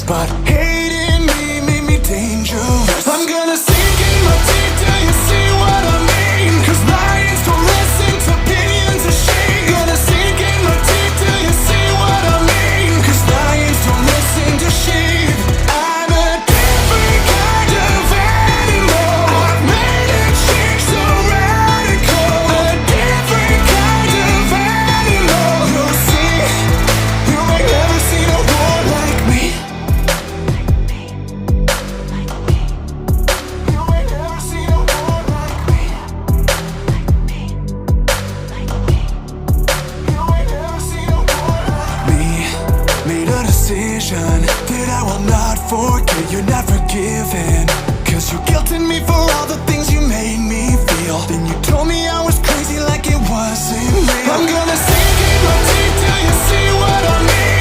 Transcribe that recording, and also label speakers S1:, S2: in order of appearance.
S1: but hating me made me dangerous. I'm gonna sink in my teeth till you see what I mean, 'cause lions don't listen to opinions of sheep. Gonna sink in my teeth till you see what I mean, 'cause lions don't listen to sheep. I'm a different kind of animal. I've made a change so radical. A different kind of animal. You'll see, you ain't never seen a war like me. You ain't never seen a war like me. You ain't never seen a war like me. Made a decision that I will not forget. You're not forgiven, 'cause you guilted me for all the things you made me feel. Then you told me I was crazy like it wasn't real. I'm gonna sink in my teeth till you see what I mean,